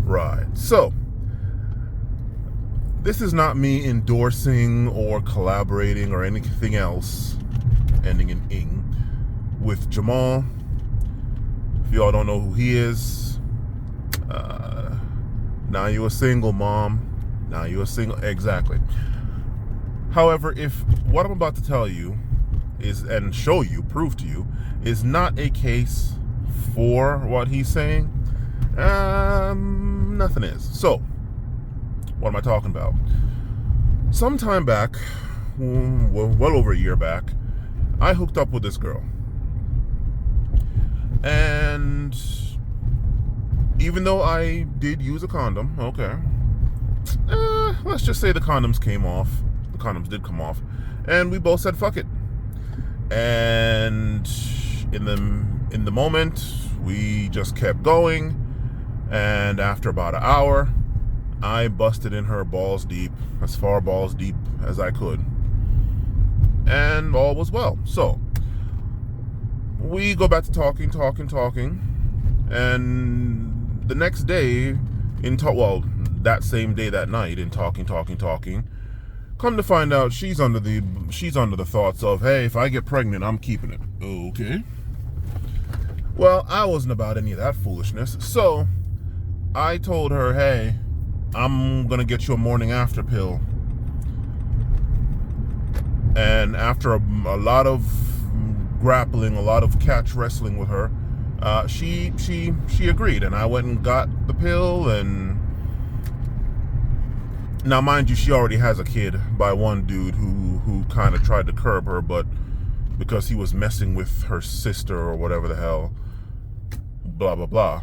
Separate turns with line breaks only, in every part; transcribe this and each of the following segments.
Right. So, this is not me endorsing or collaborating or anything else ending in ing with Jamal. If y'all don't know who he is, now you a single, mom. Now you a single. Exactly. However, if what I'm about to tell you is, and show you, prove to you, is not a case for what he's saying, nothing is. So, what am I talking about? Sometime back, well over a year back, I hooked up with this girl. And even though I did use a condom, okay, let's just say the condoms came off. The condoms did come off. And we both said, fuck it. And in the moment, we just kept going. And after about an hour, I busted in her balls deep, as far balls deep as I could. And all was well. So, we go back to talking. And the next day, that same day, that night, in talking, come to find out she's under the thoughts of, hey, if I get pregnant, I'm keeping it. Okay. Well, I wasn't about any of that foolishness. So, I told her, hey, I'm going to get you a morning after pill. And after a lot of grappling, a lot of catch wrestling with her, she agreed. And I went and got the pill. And now, mind you, she already has a kid by one dude who kind of tried to curb her, but because he was messing with her sister or whatever the hell, blah, blah, blah.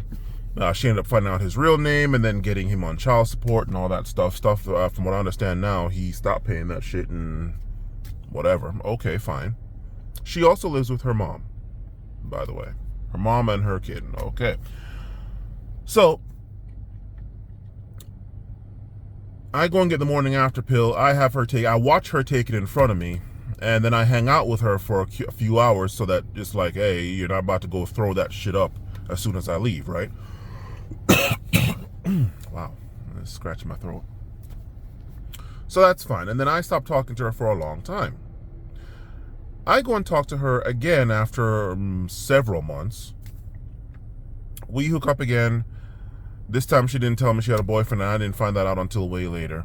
She ended up finding out his real name and then getting him on child support and all that stuff. From what I understand now, he stopped paying that shit and whatever. Okay, fine. She also lives with her mom, by the way. Her mom and her kid. Okay. So, I go and get the morning after pill. I watch her take it in front of me. And then I hang out with her for a few hours so that it's like, hey, you're not about to go throw that shit up as soon as I leave, right? Wow, I'm scratching my throat. So that's fine. And then I stopped talking to her for a long time. I go and talk to her again after several months. We hook up again. This time she didn't tell me she had a boyfriend, and I didn't find that out until way later.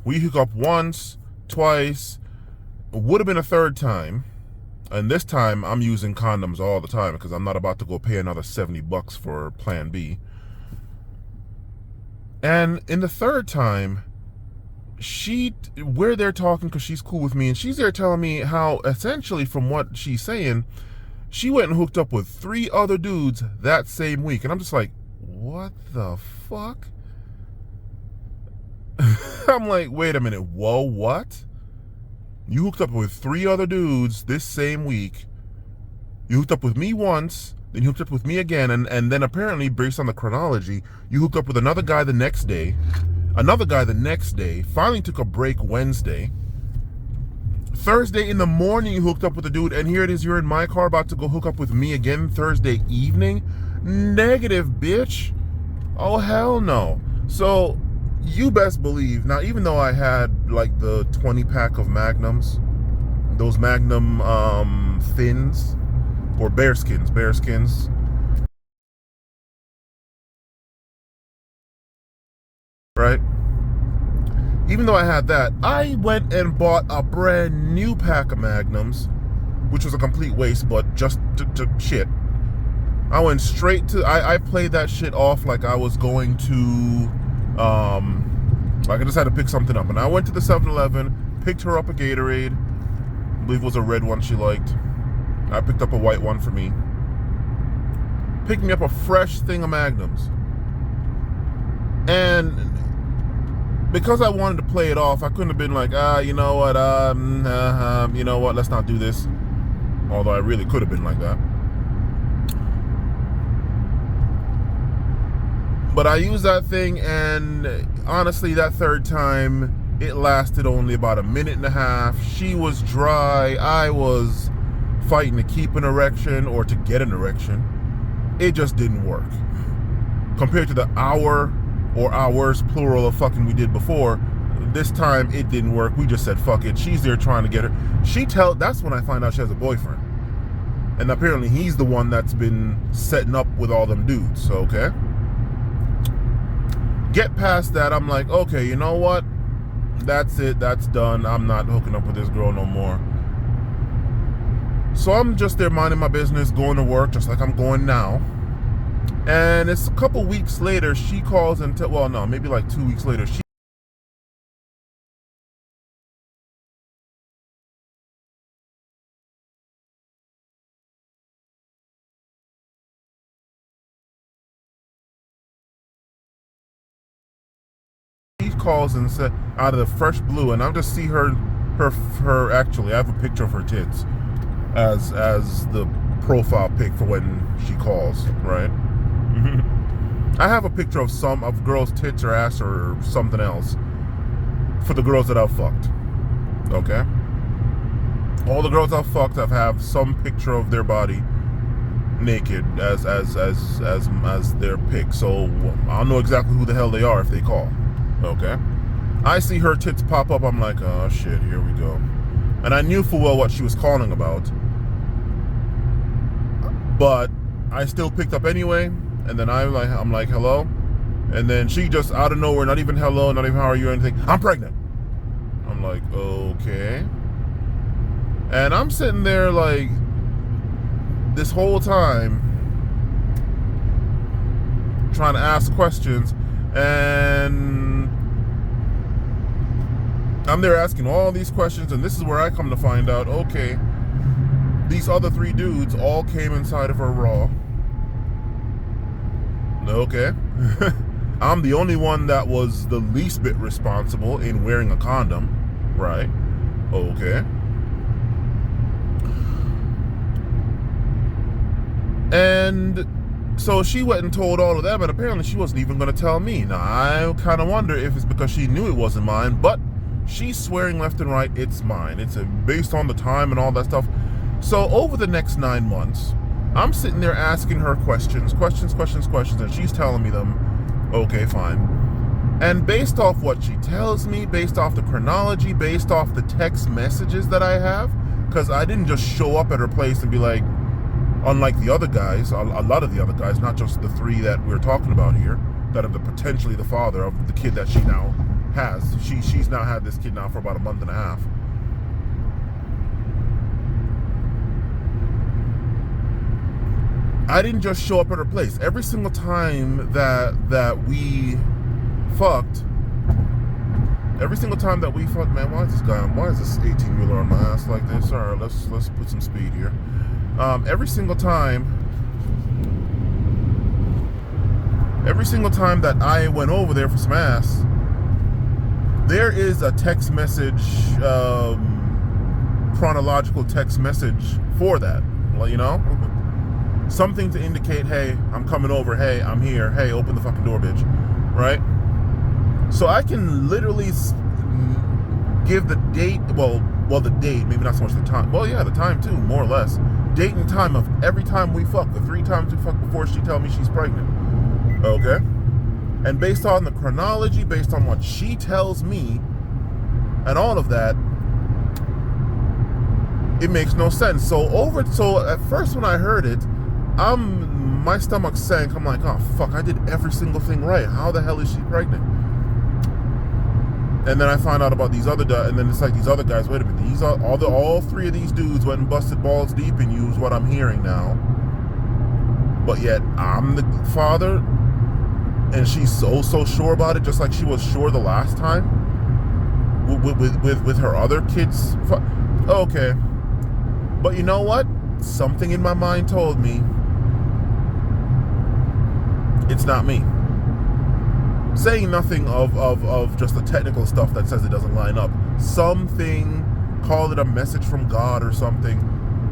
We hook up once, twice, would have been a third time. And this time I'm using condoms all the time because I'm not about to go pay another $70 for Plan B. And in the third time, we're there talking because she's cool with me, and she's there telling me how, essentially, from what she's saying, she went and hooked up with 3 other dudes that same week. And I'm just like, what the fuck? I'm like, wait a minute, whoa, what? You hooked up with 3 other dudes this same week. You hooked up with me once, then you hooked up with me again, and then apparently, based on the chronology, you hooked up with another guy the next day, finally took a break Wednesday. Thursday in the morning, you hooked up with a dude, and here it is, you're in my car about to go hook up with me again Thursday evening? Negative, bitch. Oh, hell no. So, you best believe, now even though I had like the 20-pack of Magnums, those Magnum thins, or bearskins, right? Even though I had that, I went and bought a brand new pack of Magnums, which was a complete waste, but just to shit. I went straight to, I played that shit off like I was going to, like I just had to pick something up. And I went to the 7-Eleven, picked her up a Gatorade, I believe it was a red one she liked. I picked up a white one for me. Picked me up a fresh thing of Magnums. And because I wanted to play it off, I couldn't have been like, you know what, let's not do this. Although I really could have been like that. But I used that thing, and honestly, that third time, it lasted only about a minute and a half. She was dry. I was fighting to keep an erection or to get an erection. It just didn't work. Compared to the hour or ours, plural of fucking we did before. This time it didn't work. We just said fuck it. She's there trying to get her. That's when I find out she has a boyfriend. And apparently he's the one that's been setting up with all them dudes, okay? Get past that, I'm like, okay, you know what? That's it, that's done. I'm not hooking up with this girl no more. So I'm just there minding my business, going to work, just like I'm going now. And it's a couple weeks later, she calls and maybe like 2 weeks later, she calls and said, out of the fresh blue, and I just see her actually, I have a picture of her tits as the profile pic for when she calls, right? I have a picture of girls' tits or ass or something else for the girls that I've fucked, okay? All the girls I've fucked, I've have some picture of their body naked as their pic, so I'll know exactly who the hell they are if they call. Okay, I see her tits pop up. I'm like, oh shit, here we go. And I knew full well what she was calling about, but I still picked up anyway. And then I'm like, hello. And then she just out of nowhere, not even hello, not even how are you or anything. I'm pregnant. I'm like, okay. And I'm sitting there like this whole time trying to ask questions, and I'm there asking all these questions, and this is where I come to find out, okay, these other 3 dudes all came inside of her raw. Okay. I'm the only one that was the least bit responsible in wearing a condom. Right. Okay. And so she went and told all of them, and apparently she wasn't even going to tell me. Now, I kind of wonder if it's because she knew it wasn't mine, but she's swearing left and right, it's mine. It's based on the time and all that stuff. So over the next 9 months, I'm sitting there asking her questions, and she's telling me them. Okay, fine. And based off what she tells me, based off the chronology, based off the text messages that I have, because I didn't just show up at her place and be like, unlike the other guys, a lot of the other guys, not just the 3 that we're talking about here, that are potentially the father of the kid that she now has. She's now had this kid now for about a month and a half. I didn't just show up at her place. Every single time that we fucked, man, why is this 18-wheeler on my ass like this? All right, let's put some speed here. Every single time that I went over there for some ass, there is a text message, chronological text message for that. Well, you know, something to indicate, hey, I'm coming over, hey, I'm here, hey, open the fucking door, bitch, right? So I can literally give the date, well, the date, maybe not so much the time, well, yeah, the time too, more or less, date and time of every time we fuck, the 3 times we fuck before she tell me she's pregnant, okay? And based on the chronology, based on what she tells me, and all of that, it makes no sense. So at first when I heard it, my stomach sank. I'm like, oh fuck, I did every single thing right. How the hell is she pregnant? And then I find out about these other and then it's like these other guys, wait a minute, all 3 of these dudes went and busted balls deep and used what I'm hearing now. But yet I'm the father, and she's so sure about it, just like she was sure the last time with her other kids. Okay. But you know what? Something in my mind told me it's not me. Saying nothing of just the technical stuff that says it doesn't line up. Something, call it a message from God or something.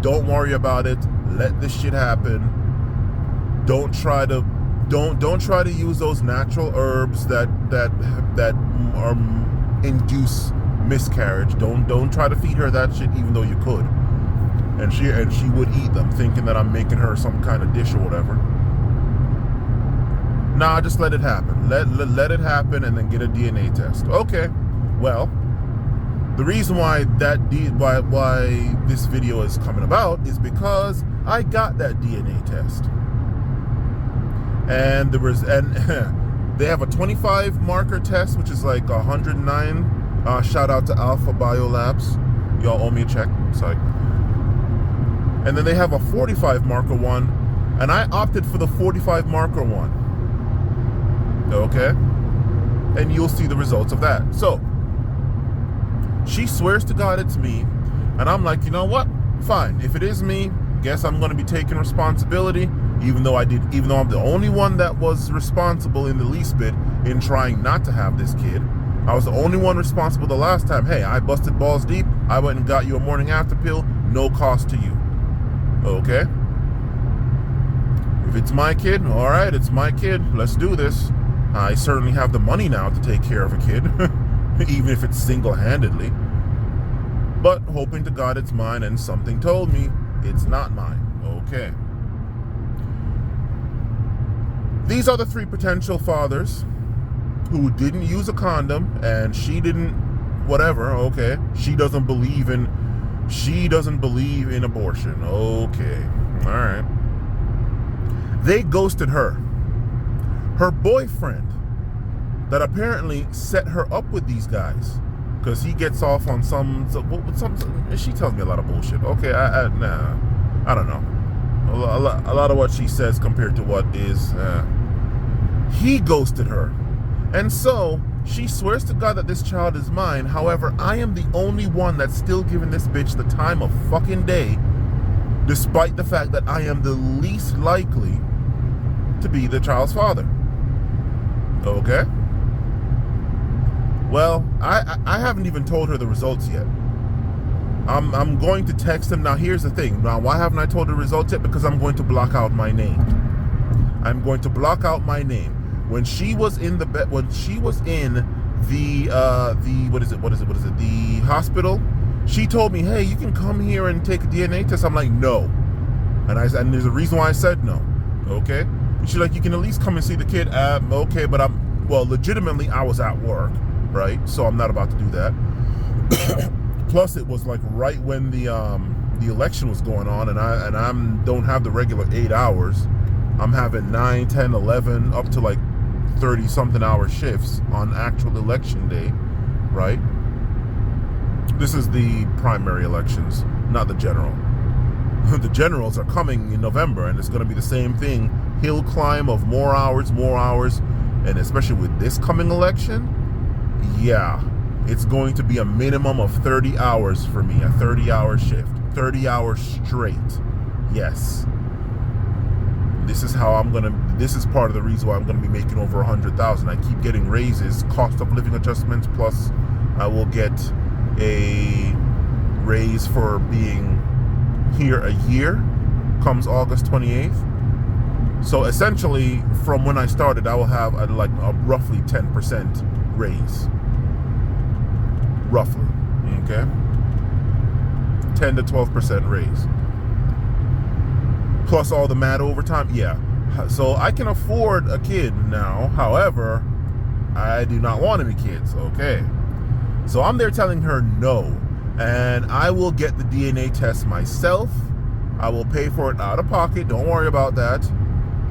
Don't worry about it. Let this shit happen. Don't try to use those natural herbs that induce miscarriage. Don't try to feed her that shit, even though you could. And she would eat them, thinking that I'm making her some kind of dish or whatever. Nah, just let it happen. Let it happen and then get a DNA test. Okay. Well, the reason why why this video is coming about is because I got that DNA test. And they have a 25 marker test, which is like 109. Shout out to AlphaBioLabs. Y'all owe me a check. Sorry. And then they have a 45 marker one, and I opted for the 45 marker one. Okay? And you'll see the results of that. So, she swears to God it's me, and I'm like, you know what? Fine. If it is me, guess I'm going to be taking responsibility, even though I'm the only one that was responsible in the least bit in trying not to have this kid. I was the only one responsible the last time. Hey, I busted balls deep. I went and got you a morning after pill. No cost to you. Okay? If it's my kid, all right, it's my kid. Let's do this. I certainly have the money now to take care of a kid, even if it's single-handedly. But hoping to God it's mine, and something told me it's not mine. Okay. These are the 3 potential fathers who didn't use a condom, and she didn't, whatever, okay. She doesn't believe in abortion. Okay. All right. They ghosted her. Her boyfriend that apparently set her up with these guys, because he gets off on some, she tells me a lot of bullshit. Okay, I don't know. A lot of what she says compared to what is, he ghosted her. And so, she swears to God that this child is mine. However, I am the only one that's still giving this bitch the time of fucking day, despite the fact that I am the least likely to be the child's father. Okay? Well, I haven't even told her the results yet. I'm going to text him. Now, here's the thing. Now, why haven't I told her the results yet? Because I'm going to block out my name. I'm going to block out my name. When she was in the the hospital, she told me, hey, you can come here and take a DNA test. I'm like, no. And there's a reason why I said no. Okay? And she's like, you can at least come and see the kid. Okay, but legitimately, I was at work, right? So I'm not about to do that. Plus, it was like right when the election was going on, and I don't have the regular 8 hours. I'm having 9, 10, 11, up to like 30-something hour shifts on actual election day, right? This is the primary elections, not the general. The generals are coming in November, and it's going to be the same thing. Hill climb of more hours, and especially with this coming election, yeah, it's going to be a minimum of 30 hours for me, a 30-hour shift, 30 hours straight. Yes. This is part of the reason why I'm going to be making over 100,000. I keep getting raises, cost of living adjustments, plus I will get a raise for being here a year, comes August 28th. So essentially, from when I started, I will have a roughly 10% raise. Roughly, okay? 10 to 12% raise. Plus all the mad overtime, yeah. So I can afford a kid now. However, I do not want any kids, okay? So I'm there telling her no. And I will get the DNA test myself. I will pay for it out of pocket. Don't worry about that.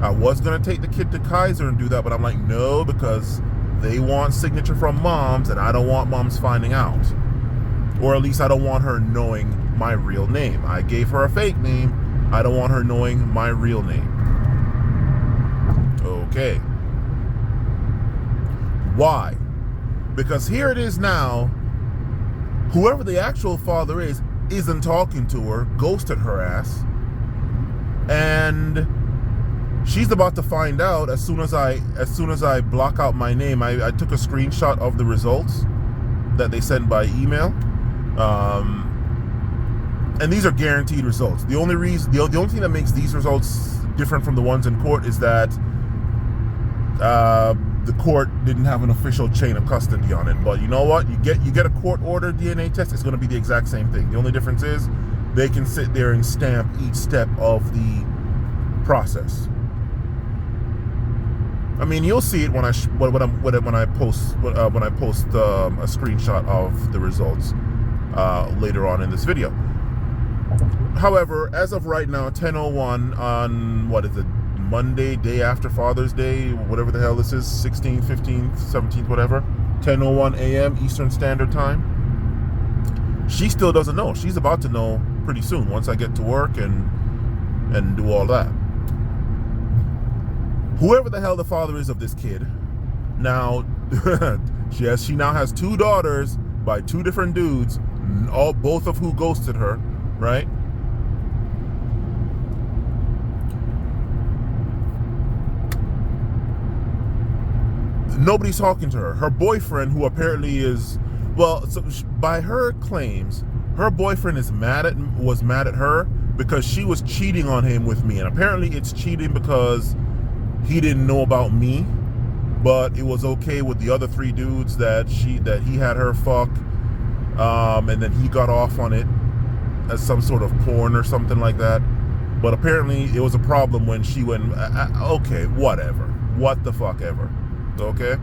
I was going to take the kid to Kaiser and do that, but I'm like, no, because they want signature from moms, and I don't want moms finding out. Or at least I don't want her knowing my real name. I gave her a fake name. I don't want her knowing my real name. Okay. Why? Because here it is now. Whoever the actual father is, isn't talking to her, ghosted her ass. And she's about to find out as soon as I block out my name. I took a screenshot of the results that they sent by email. And these are guaranteed results. The only thing that makes these results different from the ones in court is that the court didn't have an official chain of custody on it. But you know what? You get a court-ordered DNA test, it's going to be the exact same thing. The only difference is they can sit there and stamp each step of the process. I mean, you'll see it when I post a screenshot of the results later on in this video. However, as of right now, 10:01 on what is it, Monday, day after Father's Day, whatever the hell this is, 16th, 15th, 17th, whatever, 10:01 a.m. Eastern Standard Time. She still doesn't know. She's about to know pretty soon once I get to work and do all that. Whoever the hell the father is of this kid, now she now has 2 daughters by 2 different dudes, both of who ghosted her, right? Nobody's talking to her. Her boyfriend, who apparently is, well, so by her claims, her boyfriend was mad at her because she was cheating on him with me, and apparently it's cheating because he didn't know about me, but it was okay with the other 3 dudes that he had her fuck, and then he got off on it as some sort of porn or something like that. But apparently it was a problem when she went, okay, whatever, what the fuck ever, okay?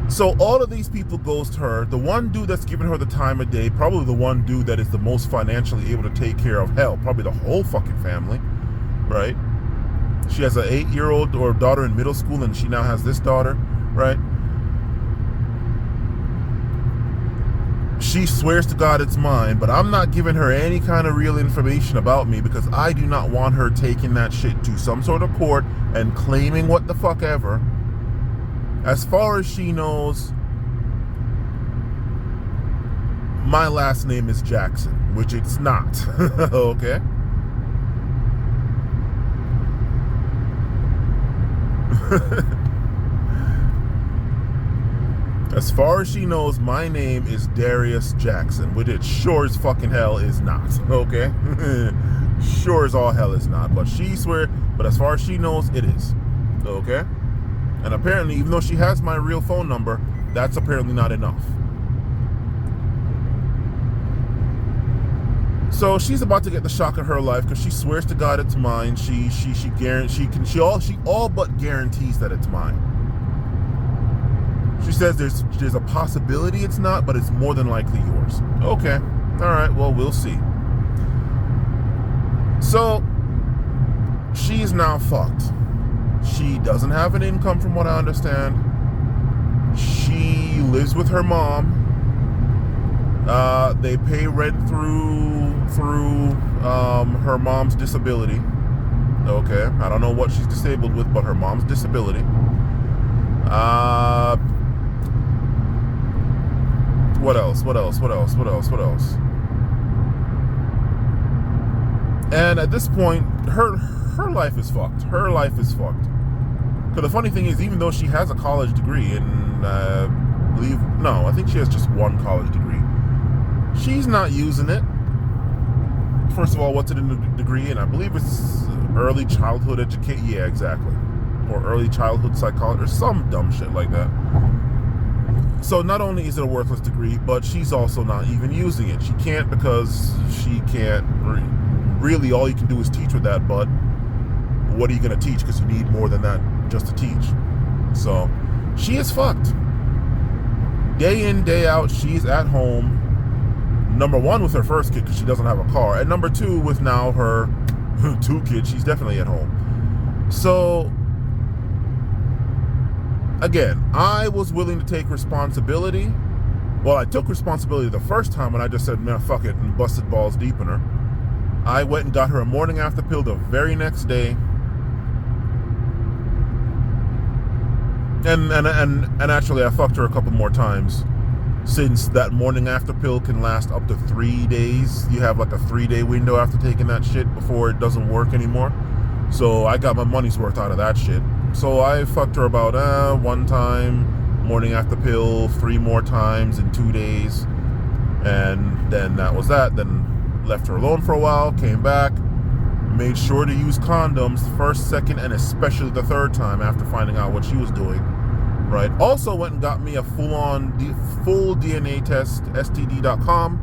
So all of these people ghost her. The one dude that's giving her the time of day, probably the one dude that is the most financially able to take care of, hell, probably the whole fucking family, right? She has an 8-year-old or daughter in middle school, and she now has this daughter, right? She swears to God it's mine, but I'm not giving her any kind of real information about me because I do not want her taking that shit to some sort of court and claiming what the fuck ever. As far as she knows, my last name is Jackson, which it's not, okay? As far as she knows, my name is Darius Jackson, which it sure as fucking hell is not, okay? Sure as all hell is not, but she swears, but as far as she knows, it is, okay? And apparently, even though she has my real phone number, that's apparently not enough. So she's about to get the shock of her life because she swears to God it's mine. She all but guarantees that it's mine. She says there's a possibility it's not, but it's more than likely yours. Okay, all right, well, we'll see. So she's now fucked. She doesn't have an income from what I understand. She lives with her mom. They pay rent through her mom's disability. Okay, I don't know what she's disabled with, but her mom's disability. What else? And at this point, her life is fucked. Her life is fucked. Because the funny thing is, even though she has a college degree, and I think she has just 1 college degree, she's not using it. First of all, what's it in the degree in? I believe it's early childhood education. Yeah, exactly. Or early childhood psychology, or some dumb shit like that. So not only is it a worthless degree, but she's also not even using it. She can't because she can't. Really, all you can do is teach with that, but what are you going to teach? Because you need more than that just to teach. So she is fucked. Day in, day out, she's at home. Number 1 with her first kid because she doesn't have a car. And number 2 with now her 2 kids, she's definitely at home. So again, I was willing to take responsibility. Well, I took responsibility the first time when I just said, man, fuck it, and busted balls deep in her. I went and got her a morning after pill the very next day. And actually I fucked her a couple more times, since that morning after pill can last up to 3 days. You have like a 3-day window after taking that shit before it doesn't work anymore. So I got my money's worth out of that shit. So I fucked her about 1 time, morning after pill, 3 more times in 2 days. And then that was that. Then left her alone for a while, came back, made sure to use condoms first, second, and especially the 3rd time after finding out what she was doing, right? Also went and got me a full DNA test, std.com.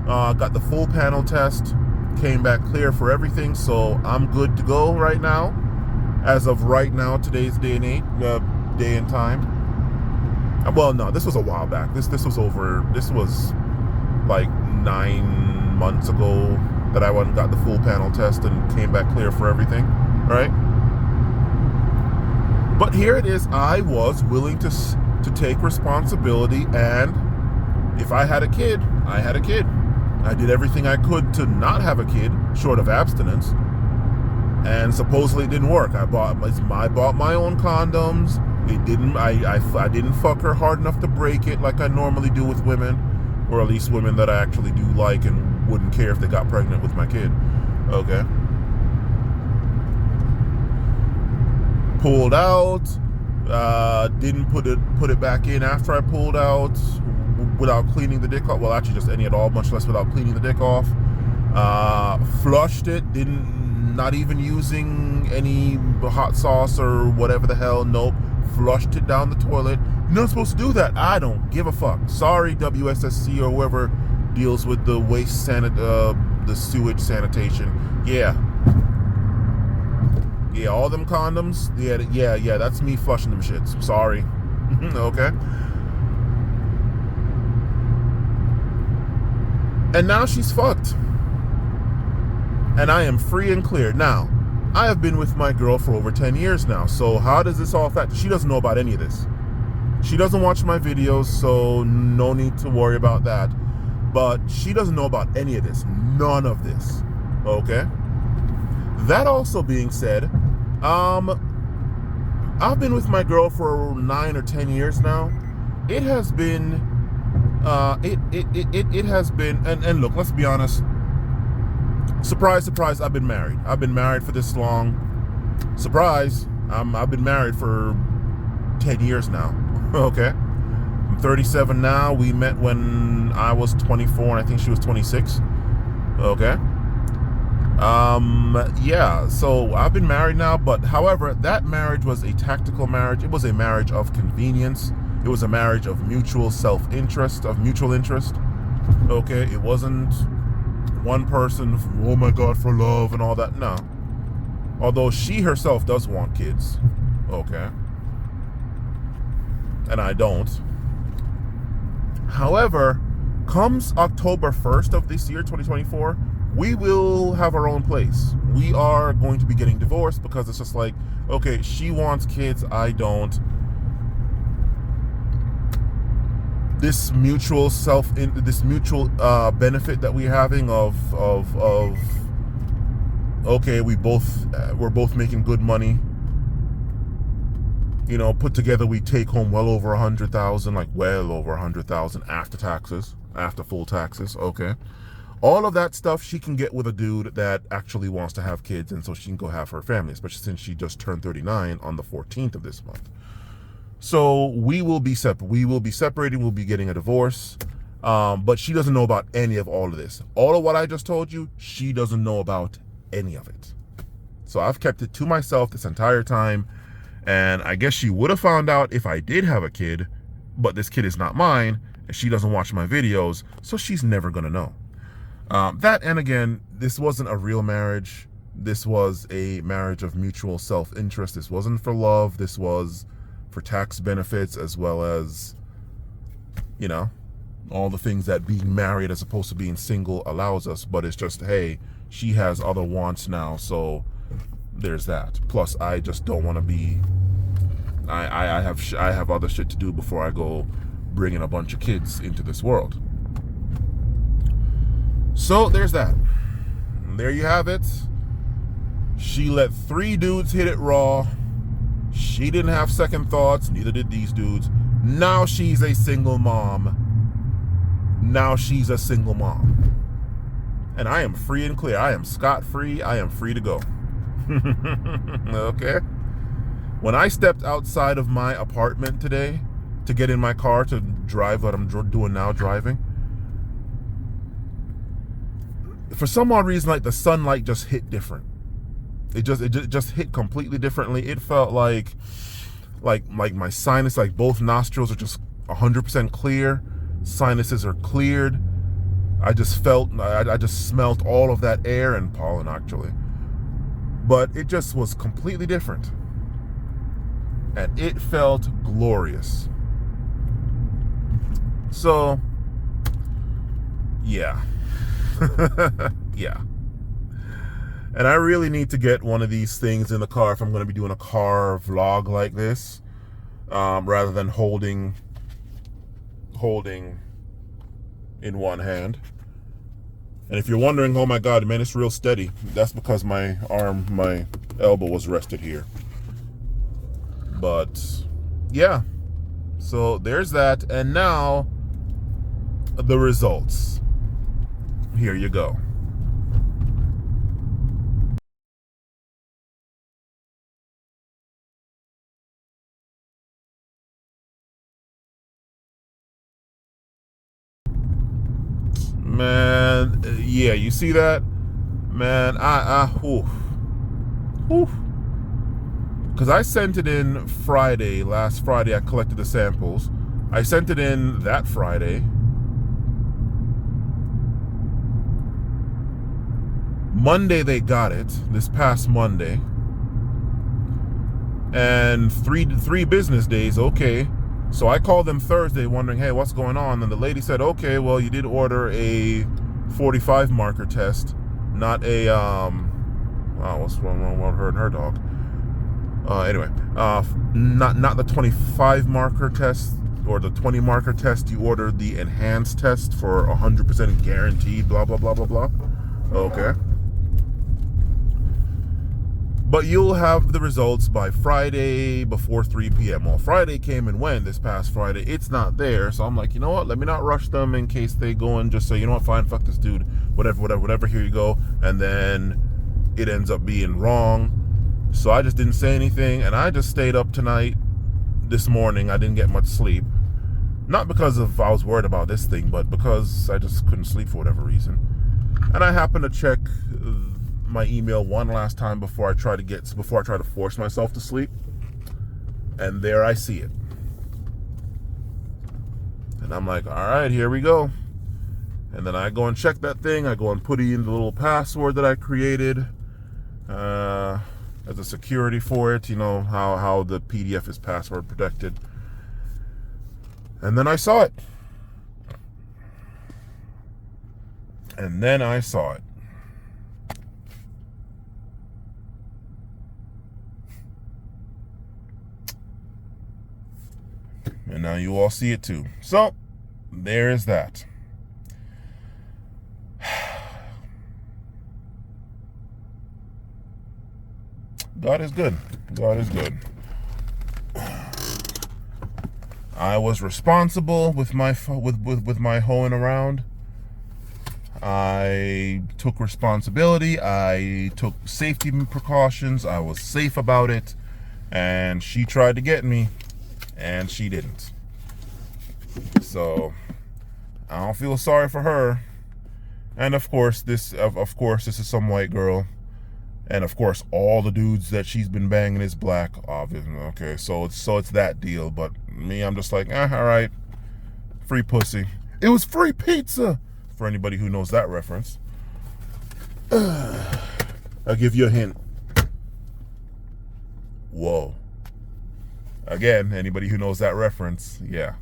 Got the full panel test, came back clear for everything, so I'm good to go right now. As of right now, today's day and time. Well, no, this was a while back. This was like 9 months ago that I went and got the full panel test and came back clear for everything, right? But here it is. I was willing to take responsibility, and if I had a kid, I had a kid. I did everything I could to not have a kid, short of abstinence, and supposedly it didn't work. I bought my own condoms. It didn't. I didn't fuck her hard enough to break it like I normally do with women, or at least women that I actually do like and wouldn't care if they got pregnant with my kid. Okay. Pulled out. Didn't put it back in after I pulled out without cleaning the dick off. Well, actually, just any at all, much less without cleaning the dick off. Flushed it. Not even using any hot sauce or whatever the hell. Nope. Flushed it down the toilet. You're not supposed to do that. I don't give a fuck. Sorry, WSSC or whoever deals with the waste the sewage sanitation. Yeah, all them condoms. Yeah, that's me flushing them shits. Sorry. Okay. And now she's fucked. And I am free and clear. Now, I have been with my girl for over 10 years now. So how does this all factor? She doesn't know about any of this. She doesn't watch my videos, so no need to worry about that. But she doesn't know about any of this. None of this. Okay? That also being said, I've been with my girl for 9 or 10 years now. It has been, it has been, and look, let's be honest. Surprise, surprise, I've been married. I've been married for this long. Surprise, I've been married for 10 years now. Okay? I'm 37 now. We met when I was 24 and I think she was 26. Okay? Yeah, so I've been married now, but however, that marriage was a tactical marriage. It was a marriage of convenience. It was a marriage of mutual self-interest, of mutual interest. Okay? It wasn't one person, oh my God, for love and all that. No. Although she herself does want kids. Okay. And I don't. However, comes October 1st of this year, 2024, we will have our own place. We are going to be getting divorced because it's just like, okay, she wants kids, I don't. This mutual benefit that we're having of okay, we're both making good money. You know, put together we take home well over 100,000, like well over 100,000 after taxes, after full taxes. Okay, all of that stuff she can get with a dude that actually wants to have kids, and so she can go have her family, especially since she just turned 39 on the 14th of this month. So we will be separated. We'll be getting a divorce. But she doesn't know about any of all of this. All of what I just told you, she doesn't know about any of it. So I've kept it to myself this entire time. And I guess she would have found out if I did have a kid, but this kid is not mine, and she doesn't watch my videos, so she's never going to know. That, and again, this wasn't a real marriage. This was a marriage of mutual self-interest. This wasn't for love. This was for tax benefits, as well as, you know, all the things that being married as opposed to being single allows us. But it's just, hey, she has other wants now, so there's that. Plus, I just don't want to be, I have other shit to do before I go bringing a bunch of kids into this world. So there's that. And there you have it. She let 3 dudes hit it raw. She didn't have second thoughts, neither did these dudes. Now she's a single mom. And I am free and clear. I am scot-free. I am free to go. Okay? When I stepped outside of my apartment today to get in my car to drive what I'm doing now, driving, for some odd reason, like the sunlight just hit different. It just hit completely differently. It felt like my sinus, like both nostrils are just 100% clear. Sinuses are cleared. I just I just smelt all of that air and pollen, actually. But it just was completely different. And it felt glorious. So, yeah. Yeah. And I really need to get one of these things in the car if I'm going to be doing a car vlog like this, rather than holding in one hand. And if you're wondering, oh my God, man, it's real steady. That's because my elbow was rested here. But yeah, so there's that. And now the results. Here you go. Man, yeah, you see that? Man, because I sent it in Friday. Last Friday, I collected the samples. I sent it in that Friday. Monday, they got it. This past Monday. And three business days, okay. So I called them Thursday wondering, hey, what's going on? And the lady said, okay, well, you did order a 45 marker test, not a, what's wrong with her and her dog? Anyway, not the 25 marker test or the 20 marker test. You ordered the enhanced test for 100% guaranteed, blah, blah, blah, blah, blah. Okay. But you'll have the results by Friday before 3 p.m. Well, Friday came and went this past Friday. It's not there. So I'm like, you know what? Let me not rush them in case they go and just say, you know what? Fine, fuck this dude. Whatever. Here you go. And then it ends up being wrong. So I just didn't say anything. And I just stayed up tonight. This morning, I didn't get much sleep. Not because I was worried about this thing, but because I just couldn't sleep for whatever reason. And I happened to check my email one last time before I try to force myself to sleep, and there I see it, and I'm like, all right, here we go. And then I go and check that thing. I go and put in the little password that I created as a security for it. You know how the PDF is password protected. And then I saw it. And now you all see it too. So, there is that. God is good. God is good. I was responsible with my hoeing around. I took responsibility. I took safety precautions. I was safe about it. And she tried to get me, and she didn't. So I don't feel sorry for her. And of course this is some white girl. And of course all the dudes that she's been banging is black, obviously. Okay, so it's that deal. But me, I'm just like, all right, free pussy. It was free pizza, for anybody who knows that reference. I'll give you a hint. Whoa. Again, anybody who knows that reference, yeah.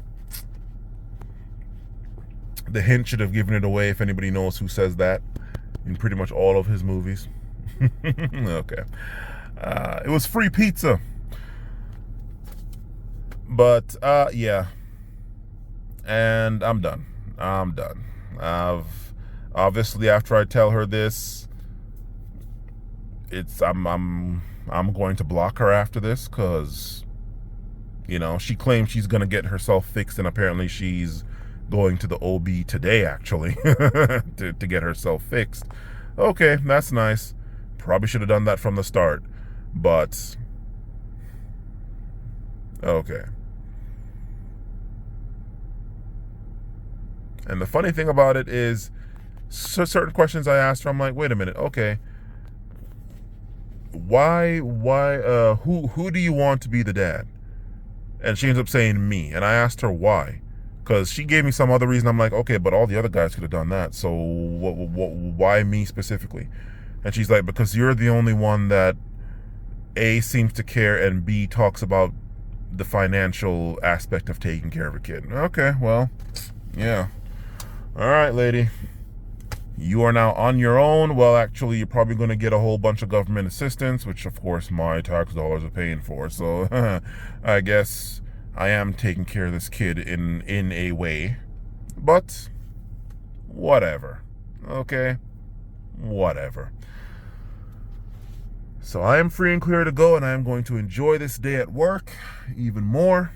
The hint should have given it away if anybody knows who says that in pretty much all of his movies. Okay. It was free pizza. But, yeah. And I'm done. Obviously, after I tell her this, I'm going to block her after this, because, you know, she claims she's going to get herself fixed, and apparently she's going to the OB today, actually, to get herself fixed. Okay, that's nice. Probably should have done that from the start, but okay. And the funny thing about it is, certain questions I asked her, I'm like, wait a minute, okay, why, who do you want to be the dad? And she ends up saying me. And I asked her why. Because she gave me some other reason. I'm like, okay, but all the other guys could have done that. So why me specifically? And she's like, because you're the only one that A, seems to care, and B, talks about the financial aspect of taking care of a kid. Okay, well, yeah. All right, lady. You are now on your own. Well, actually, you're probably going to get a whole bunch of government assistance, which, of course, my tax dollars are paying for. So I guess I am taking care of this kid in a way. But whatever. Okay? Whatever. So I am free and clear to go, and I am going to enjoy this day at work even more.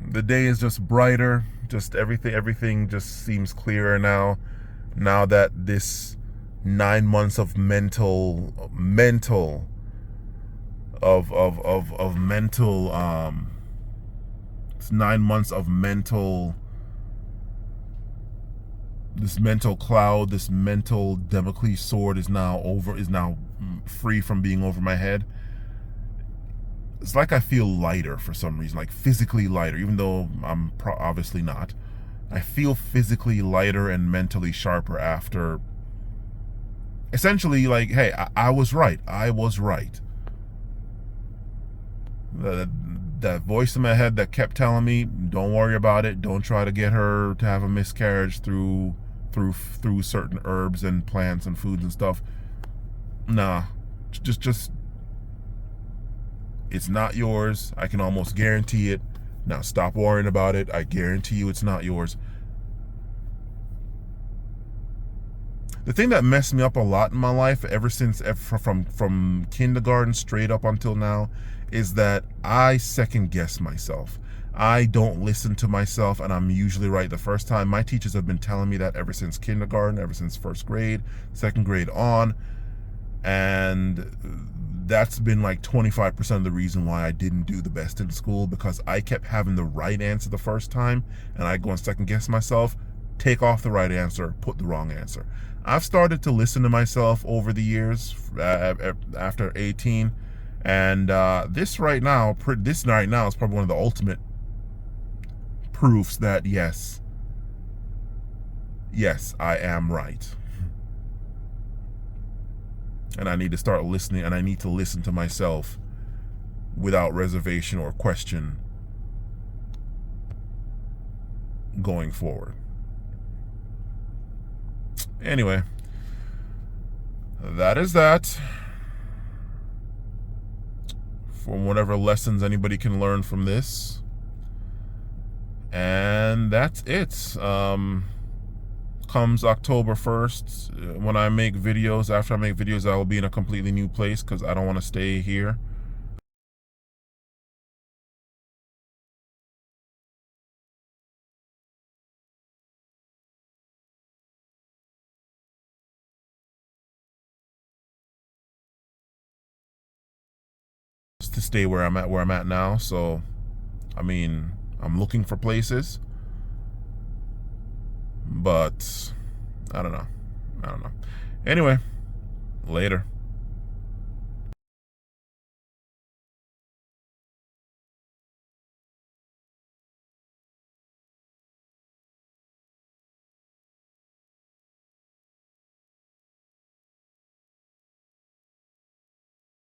The day is just brighter. Just everything just seems clearer now that this 9 months of mental it's 9 months of this mental cloud, this mental Damocles sword is now free from being over my head. It's like I feel lighter for some reason, like physically lighter, even though I'm obviously not. I feel physically lighter and mentally sharper after essentially like, hey, I was right. I was right. That voice in my head that kept telling me, don't worry about it. Don't try to get her to have a miscarriage through certain herbs and plants and foods and stuff. Nah, just it's not yours. I can almost guarantee it. Now stop worrying about it. I guarantee you it's not yours. The thing that messed me up a lot in my life ever since from kindergarten straight up until now is that I second guess myself. I don't listen to myself, and I'm usually right the first time. My teachers have been telling me that ever since kindergarten, ever since first grade, second grade on. And that's been like 25% of the reason why I didn't do the best in school, because I kept having the right answer the first time, and I go and second guess myself, take off the right answer, put the wrong answer. I've started to listen to myself over the years after 18, and this right now is probably one of the ultimate proofs that yes, I am right. And I need to start listening, and I need to listen to myself without reservation or question going forward. Anyway, that is that. From whatever lessons anybody can learn from this. And that's it. Comes October 1st, when I make videos, after I make videos, I will be in a completely new place because I don't want to stay here. To stay where I'm at now. So I mean, I'm looking for places, but I don't know. Anyway, later.